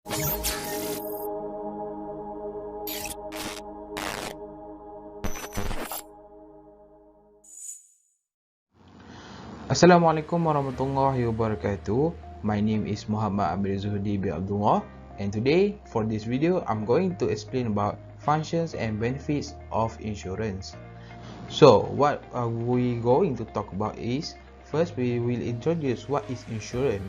Assalamualaikum warahmatullahi wabarakatuh. My name is Muhammad Amir Zuhdi Bin Abdullah, and today for this video I'm going to explain about functions and benefits of insurance. So what are we going to talk about is, first we will introduce what is insurance,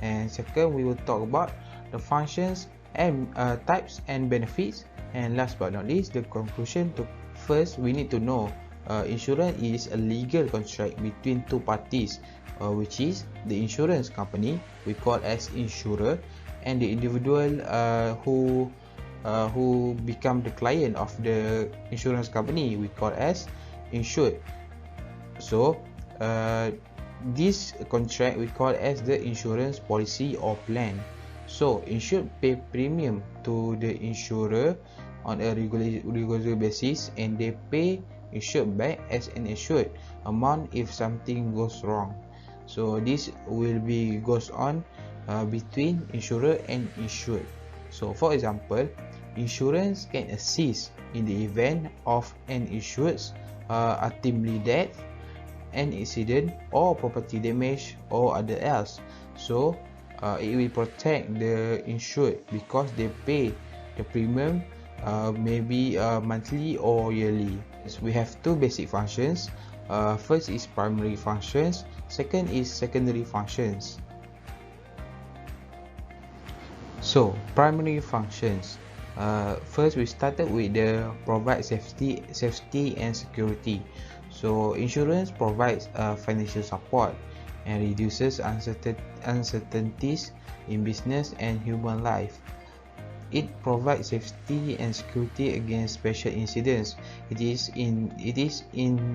and second we will talk about the functions and types and benefits, and last but not least the conclusion. First we need to know insurance is a legal contract between two parties, which is the insurance company, we call as insurer, and the individual who become the client of the insurance company, we call as insured. So this contract we call as the insurance policy or plan. So insured pay premium to the insurer on a regular basis, and they pay insured back as an insured amount if something goes wrong. So this will be goes on between insurer and insured. So for example, insurance can assist in the event of an insured's untimely death, an accident or property damage or other else. So it will protect the insured because they pay the premium maybe monthly or yearly. So we have two basic functions. First is primary functions, second is secondary functions. So primary functions, first we started with the provide safety and security. So insurance provides financial support and reduces uncertainties in business and human life. It provides safety and security against special incidents. It is in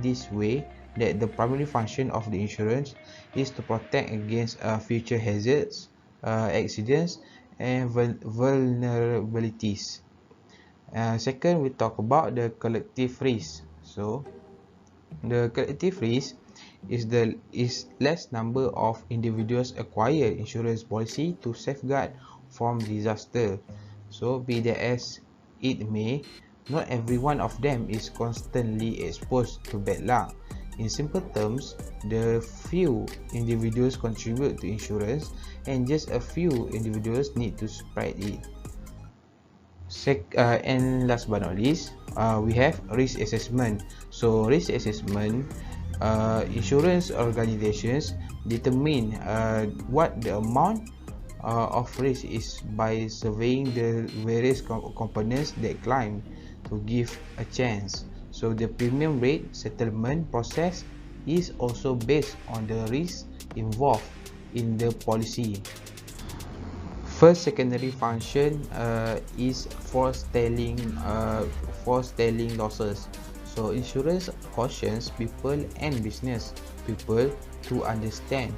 this way that the primary function of the insurance is to protect against future hazards, accidents, and vulnerabilities. Second, we talk about the collective risk. So the collective risk is less number of individuals acquire insurance policy to safeguard from disaster. So be that as it may, not every one of them is constantly exposed to bad luck. In simple terms, the few individuals contribute to insurance and just a few individuals need to spread it. And last but not least, we have risk assessment. So risk assessment, insurance organizations determine what the amount of risk is by surveying the various components that climb to give a chance. So the premium rate settlement process is also based on the risk involved in the policy. First secondary function is foretelling losses. So insurance cautions people and business people to understand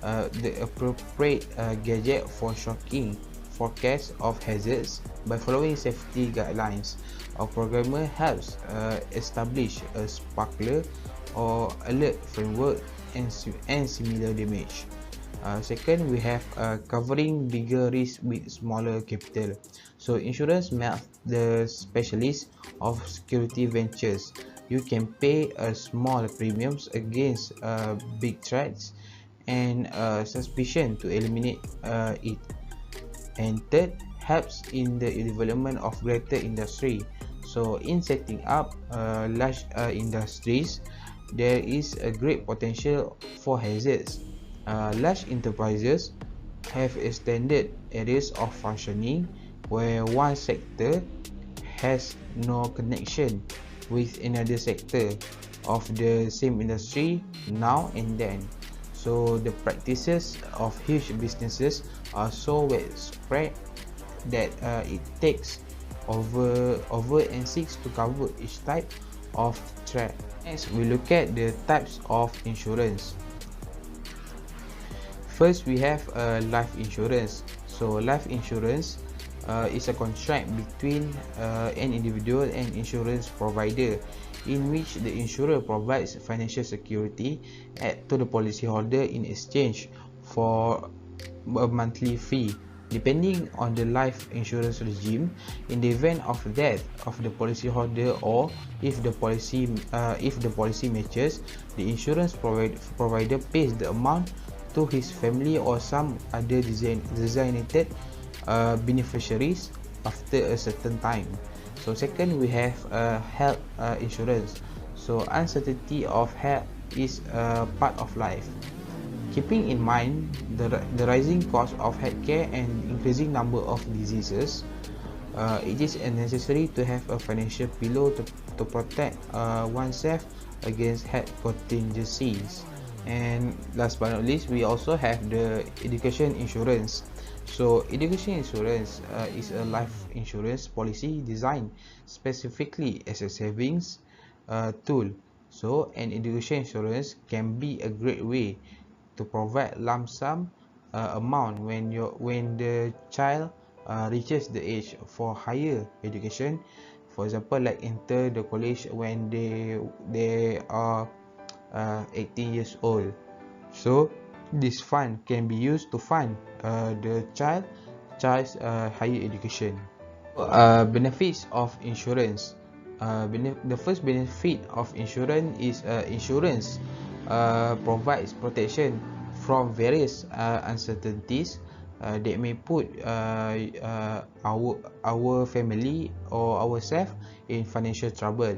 the appropriate gadget for shocking forecast of hazards by following safety guidelines. A programmer helps establish a sparkler or alert framework and similar damage. Second, we have covering bigger risk with smaller capital. So insurance makes the specialist of security ventures. You can pay a small premiums against big threats and suspicion to eliminate it. And third, helps in the development of greater industry. So in setting up large industries, there is a great potential for hazards. Large enterprises have extended areas of functioning where one sector has no connection with another sector of the same industry now and then. So the practices of huge businesses are so widespread that it takes over and seeks to cover each type of threat. Next, we look at the types of insurance. First, we have life insurance. So life insurance is a contract between an individual and insurance provider, in which the insurer provides financial security to the policyholder in exchange for a monthly fee Depending on the life insurance regime, in the event of death of the policyholder, or if the policy matches, the insurance provider pays the amount to his family or some other designated beneficiaries after a certain time. So second, we have health insurance. So uncertainty of health is a part of life. Keeping in mind the rising cost of healthcare and increasing number of diseases, it is necessary to have a financial pillow to protect oneself against health contingencies. And last but not least, we also have the education insurance. So education insurance is a life insurance policy designed specifically as a savings tool. So an education insurance can be a great way to provide lump sum amount when the child reaches the age for higher education. For example, like enter the college when they are 18 years old. So this fund can be used to fund the child's higher education. Benefits of insurance. The first benefit of insurance is insurance provides protection from various uncertainties that may put our family or ourselves in financial trouble.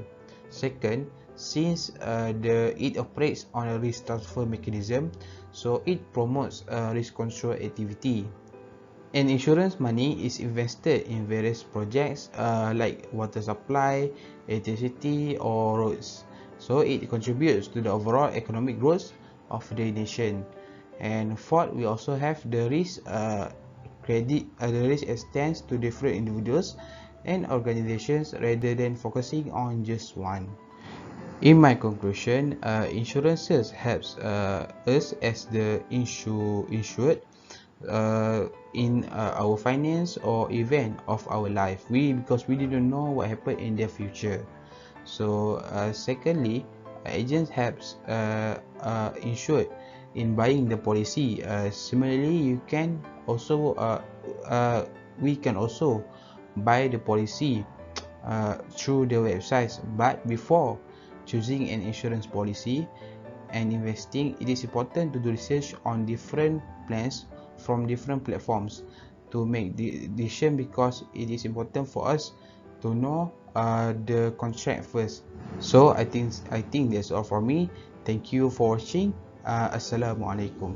Second, since it operates on a risk transfer mechanism, so it promotes risk control activity. And insurance money is invested in various projects like water supply, electricity, or roads. So it contributes to the overall economic growth of the nation. And fourth, we also have the risk credit. The risk extends to different individuals and organizations rather than focusing on just one. In my conclusion, insurances helps us as the insured in our finance or event of our life, because we didn't know what happened in the future. So secondly, agents helps insured in buying the policy. Similarly, we can also buy the policy through the websites. But before choosing an insurance policy and investing, it is important to do research on different plans from different platforms to make the decision, because it is important for us to know the contract first. So I think that's all for me. Thank you for watching. Assalamualaikum.